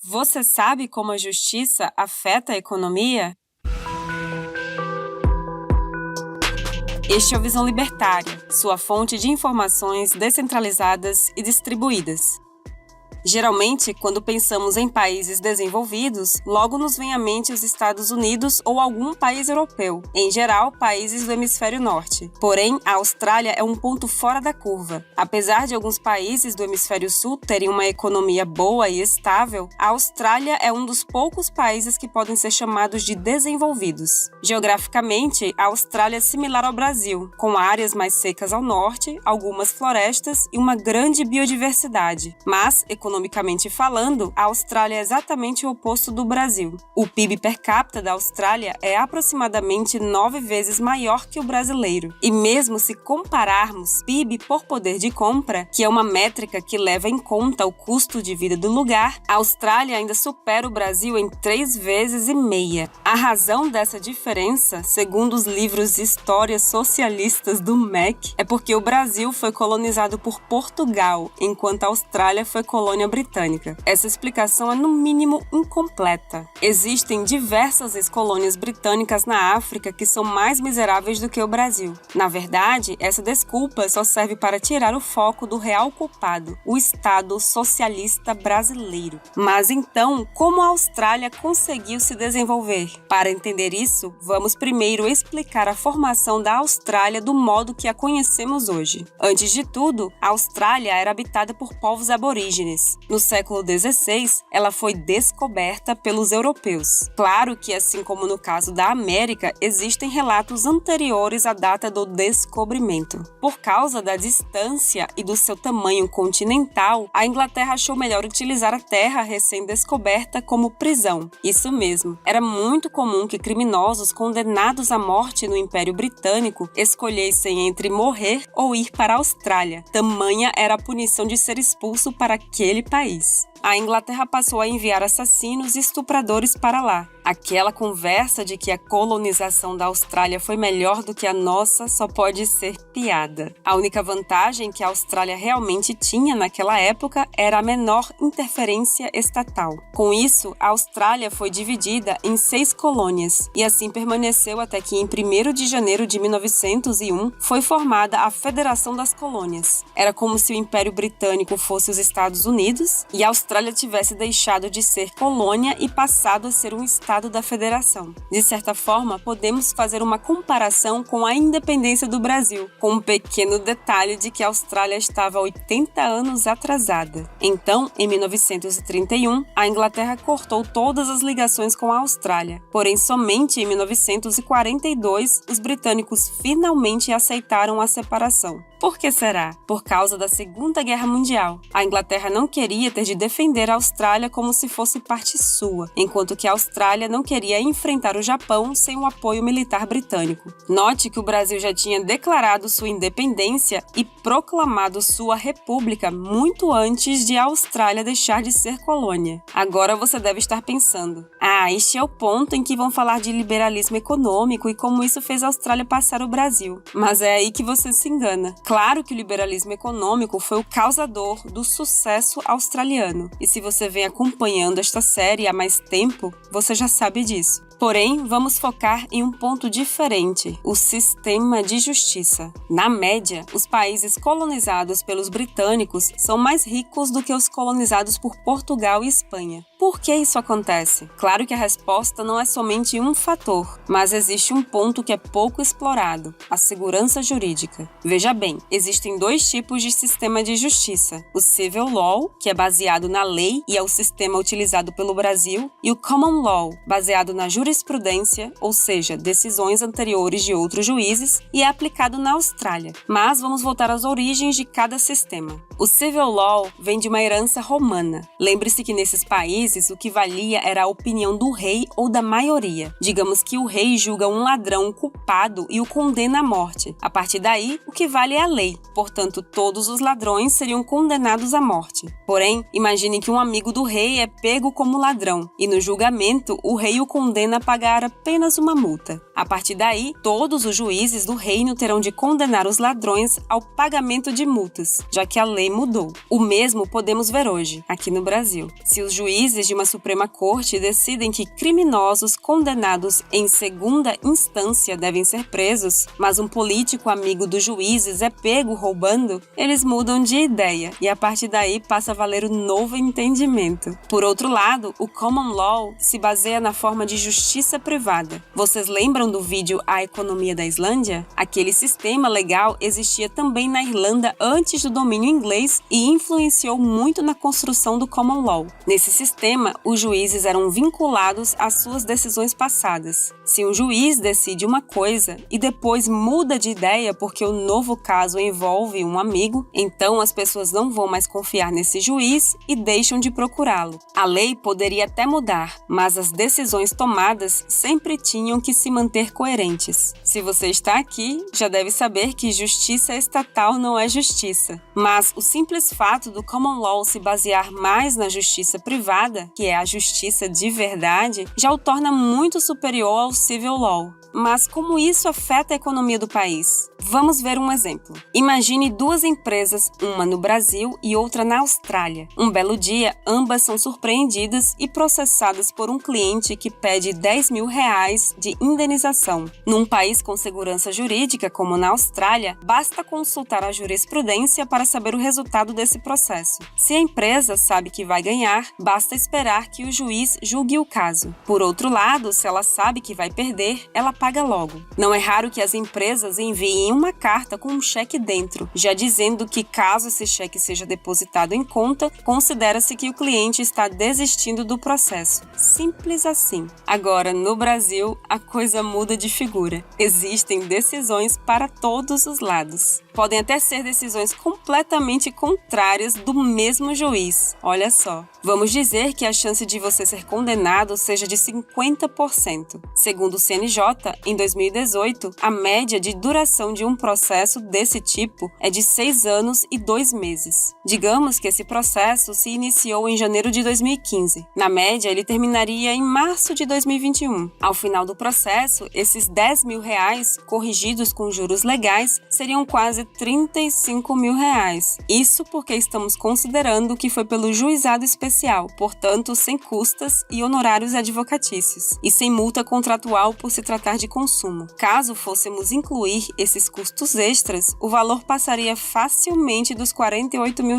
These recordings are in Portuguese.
Você sabe como a justiça afeta a economia? Este é o Visão Libertária, sua fonte de informações descentralizadas e distribuídas. Geralmente, quando pensamos em países desenvolvidos, logo nos vem à mente os Estados Unidos ou algum país europeu, em geral, países do hemisfério norte. Porém, a Austrália é um ponto fora da curva. Apesar de alguns países do hemisfério sul terem uma economia boa e estável, a Austrália é um dos poucos países que podem ser chamados de desenvolvidos. Geograficamente, a Austrália é similar ao Brasil, com áreas mais secas ao norte, algumas florestas e uma grande biodiversidade, mas, economicamente falando, a Austrália é exatamente o oposto do Brasil. O PIB per capita da Austrália é aproximadamente 9 vezes maior que o brasileiro. E mesmo se compararmos PIB por poder de compra, que é uma métrica que leva em conta o custo de vida do lugar, a Austrália ainda supera o Brasil em 3,5 vezes. A razão dessa diferença, segundo os livros de Histórias Socialistas do MEC, é porque o Brasil foi colonizado por Portugal, enquanto a Austrália foi colônia britânica. Essa explicação é, no mínimo, incompleta. Existem diversas ex-colônias britânicas na África que são mais miseráveis do que o Brasil. Na verdade, essa desculpa só serve para tirar o foco do real culpado, o Estado socialista brasileiro. Mas então, como a Austrália conseguiu se desenvolver? Para entender isso, vamos primeiro explicar a formação da Austrália do modo que a conhecemos hoje. Antes de tudo, a Austrália era habitada por povos aborígenes. No século XVI, ela foi descoberta pelos europeus. Claro que, assim como no caso da América, existem relatos anteriores à data do descobrimento. Por causa da distância e do seu tamanho continental, a Inglaterra achou melhor utilizar a terra recém-descoberta como prisão. Isso mesmo, era muito comum que criminosos condenados à morte no Império Britânico escolhessem entre morrer ou ir para a Austrália. Tamanha era a punição de ser expulso para aquele país. A Inglaterra passou a enviar assassinos e estupradores para lá. Aquela conversa de que a colonização da Austrália foi melhor do que a nossa só pode ser piada. A única vantagem que a Austrália realmente tinha naquela época era a menor interferência estatal. Com isso, a Austrália foi dividida em 6 colônias e assim permaneceu até que em 1º de janeiro de 1901 foi formada a Federação das Colônias. Era como se o Império Britânico fosse os Estados Unidos e a Austrália tivesse deixado de ser colônia e passado a ser um estado da federação. De certa forma, podemos fazer uma comparação com a independência do Brasil, com um pequeno detalhe de que a Austrália estava 80 anos atrasada. Então, em 1931, a Inglaterra cortou todas as ligações com a Austrália. Porém, somente em 1942, os britânicos finalmente aceitaram a separação. Por que será? Por causa da Segunda Guerra Mundial. A Inglaterra não queria ter de defender a Austrália como se fosse parte sua, enquanto que a Austrália não queria enfrentar o Japão sem o apoio militar britânico. Note que o Brasil já tinha declarado sua independência e proclamado sua república muito antes de a Austrália deixar de ser colônia. Agora você deve estar pensando: este é o ponto em que vão falar de liberalismo econômico e como isso fez a Austrália passar o Brasil. Mas é aí que você se engana. Claro que o liberalismo econômico foi o causador do sucesso australiano. E se você vem acompanhando esta série há mais tempo, você já sabe disso. Porém, vamos focar em um ponto diferente: o sistema de justiça. Na média, os países colonizados pelos britânicos são mais ricos do que os colonizados por Portugal e Espanha. Por que isso acontece? Claro que a resposta não é somente um fator, mas existe um ponto que é pouco explorado: a segurança jurídica. Veja bem, existem 2 tipos de sistema de justiça: o civil law, que é baseado na lei e é o sistema utilizado pelo Brasil, e o common law, baseado na jurisprudência, ou seja, decisões anteriores de outros juízes, e é aplicado na Austrália. Mas vamos voltar às origens de cada sistema. O civil law vem de uma herança romana. Lembre-se que nesses países o que valia era a opinião do rei ou da maioria. Digamos que o rei julga um ladrão culpado e o condena à morte. A partir daí, o que vale é a lei. Portanto, todos os ladrões seriam condenados à morte. Porém, imagine que um amigo do rei é pego como ladrão e no julgamento o rei o condena a pagar apenas uma multa. A partir daí, todos os juízes do reino terão de condenar os ladrões ao pagamento de multas, já que a lei lei mudou. O mesmo podemos ver hoje, aqui no Brasil. Se os juízes de uma Suprema Corte decidem que criminosos condenados em segunda instância devem ser presos, mas um político amigo dos juízes é pego roubando, eles mudam de ideia e a partir daí passa a valer o novo entendimento. Por outro lado, o Common Law se baseia na forma de justiça privada. Vocês lembram do vídeo A Economia da Islândia? Aquele sistema legal existia também na Irlanda antes do domínio inglês e influenciou muito na construção do Common Law. Nesse sistema, os juízes eram vinculados às suas decisões passadas. Se um juiz decide uma coisa e depois muda de ideia porque o novo caso envolve um amigo, então as pessoas não vão mais confiar nesse juiz e deixam de procurá-lo. A lei poderia até mudar, mas as decisões tomadas sempre tinham que se manter coerentes. Se você está aqui, já deve saber que justiça estatal não é justiça. Mas o simples fato do Common Law se basear mais na justiça privada, que é a justiça de verdade, já o torna muito superior ao Civil Law. Mas como isso afeta a economia do país? Vamos ver um exemplo. Imagine duas empresas, uma no Brasil e outra na Austrália. Um belo dia, ambas são surpreendidas e processadas por um cliente que pede R$10 mil de indenização. Num país com segurança jurídica, como na Austrália, basta consultar a jurisprudência para saber o resultado desse processo. Se a empresa sabe que vai ganhar, basta esperar que o juiz julgue o caso. Por outro lado, se ela sabe que vai perder, ela paga logo. Não é raro que as empresas enviem uma carta com um cheque dentro, já dizendo que caso esse cheque seja depositado em conta, considera-se que o cliente está desistindo do processo. Simples assim. Agora, no Brasil, a coisa muda de figura. Existem decisões para todos os lados. Podem até ser decisões completamente contrárias do mesmo juiz. Olha só. Vamos dizer que a chance de você ser condenado seja de 50%. Segundo o CNJ, em 2018, a média de duração de um processo desse tipo é de 6 anos e 2 meses. Digamos que esse processo se iniciou em janeiro de 2015. Na média, ele terminaria em março de 2021. Ao final do processo, esses R$10 mil, corrigidos com juros legais, seriam quase R$35 mil. Isso porque estamos considerando que foi pelo juizado especial, portanto, sem custas e honorários advocatícios, e sem multa contratual por se tratar de consumo. Caso fôssemos incluir esses custos extras, o valor passaria facilmente dos R$48 mil.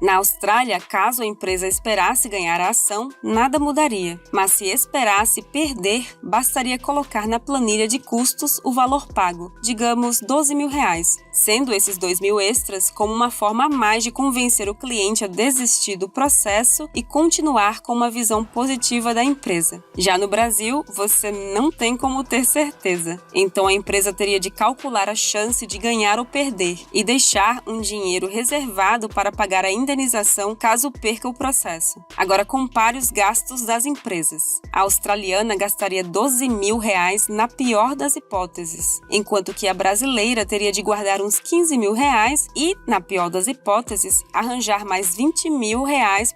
Na Austrália, caso a empresa esperasse ganhar a ação, nada mudaria, mas se esperasse perder, bastaria colocar na planilha de custos o valor pago, digamos R$12 mil, sendo esses R$2 mil extras como uma forma a mais de convencer o cliente a desistir do processo e continuar com uma visão positiva da empresa. Já no Brasil, você não tem como ter certeza. Então a empresa teria de calcular a chance de ganhar ou perder e deixar um dinheiro reservado para pagar a indenização caso perca o processo. Agora compare os gastos das empresas. A australiana gastaria R$12 mil na pior das hipóteses, enquanto que a brasileira teria de guardar uns R$15 mil e, na pior das hipóteses, arranjar mais R$20 mil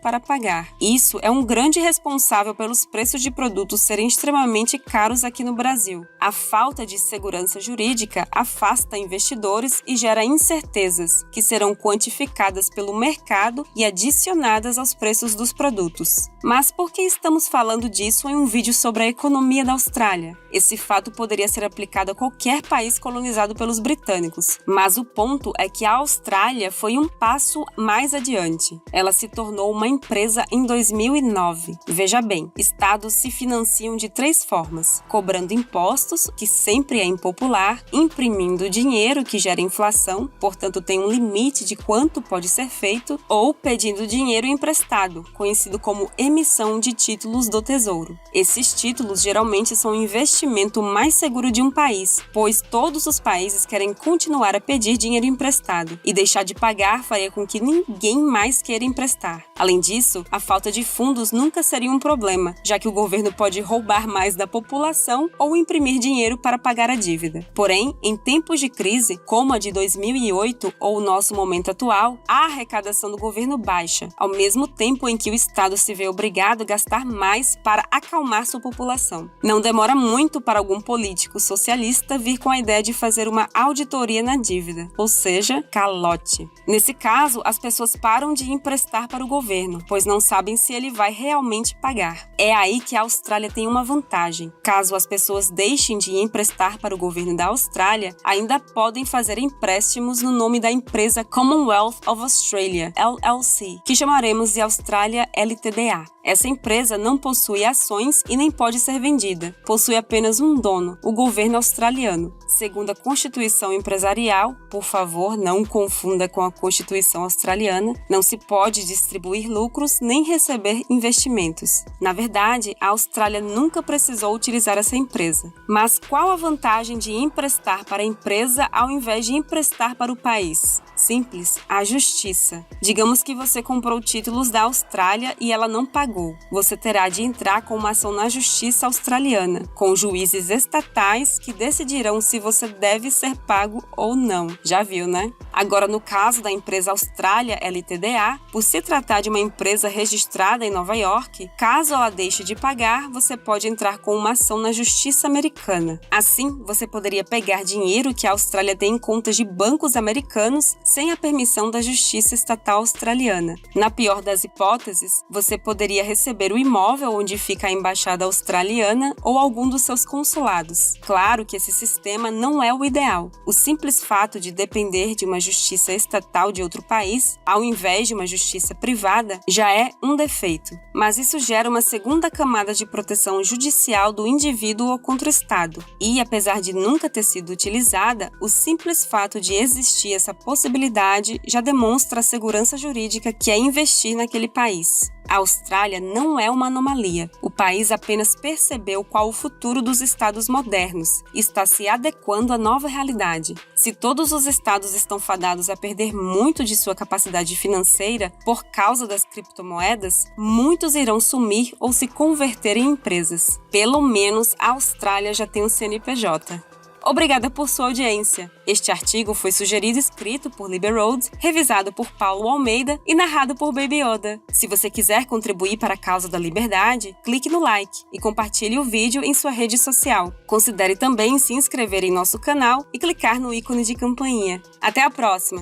para pagar. Isso é um grande responsável pelos preços de produtos serem extremamente caros aqui no Brasil. A falta de segurança jurídica afasta investidores e gera incertezas, que serão quantificadas pelo mercado e adicionadas aos preços dos produtos. Mas por que estamos falando disso em um vídeo sobre a economia da Austrália? Esse fato poderia ser aplicado a qualquer país colonizado pelos britânicos, mas o ponto é que a Austrália foi um passo mais adiante. Ela se tornou uma empresa em 2009. Veja bem, estados se financiam de 3 formas: cobrando impostos, que sempre é impopular, imprimindo dinheiro, que gera inflação, portanto tem um limite de quanto pode ser feito, ou pedindo dinheiro emprestado, conhecido como emissão de títulos do Tesouro. Esses títulos geralmente são o investimento mais seguro de um país, pois todos os países querem continuar a pedir dinheiro emprestado, e deixar de pagar faria com que ninguém mais queira emprestar. Além disso, a falta de fundos nunca seria um problema, já que o governo pode roubar mais da população ou imprimir dinheiro para pagar a dívida. Porém, em tempos de crise, como a de 2008 ou o nosso momento atual, a arrecadação do governo baixa, ao mesmo tempo em que o Estado se vê obrigado a gastar mais para acalmar sua população. Não demora muito para algum político socialista vir com a ideia de fazer uma auditoria na dívida, ou seja, calote. Nesse caso, as pessoas param de emprestar para o governo, pois não sabem se ele vai realmente pagar. É aí que a Austrália tem uma vantagem. Caso as pessoas deixem de emprestar para o governo da Austrália, ainda podem fazer empréstimos no nome da empresa Commonwealth of Australia, LLC, que chamaremos de Austrália Ltda. Essa empresa não possui ações e nem pode ser vendida. Possui apenas um dono, o governo australiano. Segundo a Constituição Empresarial, por favor, não confunda com a Constituição Australiana, não se pode distribuir lucros nem receber investimentos. Na verdade, a Austrália nunca precisou utilizar essa empresa. Mas qual a vantagem de emprestar para a empresa ao invés de emprestar para o país? Simples, a justiça. Digamos que você comprou títulos da Austrália e ela não pagou. Você terá de entrar com uma ação na justiça australiana, com juízes estatais que decidirão se você deve ser pago ou não. Já viu, né? Agora, no caso da empresa Austrália Ltda, por se tratar de uma empresa registrada em Nova York, caso ela deixe de pagar, você pode entrar com uma ação na justiça americana. Assim, você poderia pegar dinheiro que a Austrália tem em contas de bancos americanos sem a permissão da justiça estatal australiana. Na pior das hipóteses, você poderia receber o imóvel onde fica a embaixada australiana ou algum dos seus consulados. Claro que esse sistema não é o ideal. O simples fato de depender de uma justiça estatal de outro país, ao invés de uma justiça privada, já é um defeito. Mas isso gera uma segunda camada de proteção judicial do indivíduo contra o Estado. E, apesar de nunca ter sido utilizada, o simples fato de existir essa possibilidade já demonstra a segurança jurídica que é investir naquele país. A Austrália não é uma anomalia. O país apenas percebeu qual o futuro dos estados modernos e está se adequando à nova realidade. Se todos os estados estão fadados a perder muito de sua capacidade financeira por causa das criptomoedas, muitos irão sumir ou se converter em empresas. Pelo menos a Austrália já tem um CNPJ. Obrigada por sua audiência. Este artigo foi sugerido e escrito por Liber Rhodes, revisado por Paulo Almeida e narrado por Baby Yoda. Se você quiser contribuir para a causa da liberdade, clique no like e compartilhe o vídeo em sua rede social. Considere também se inscrever em nosso canal e clicar no ícone de campainha. Até a próxima!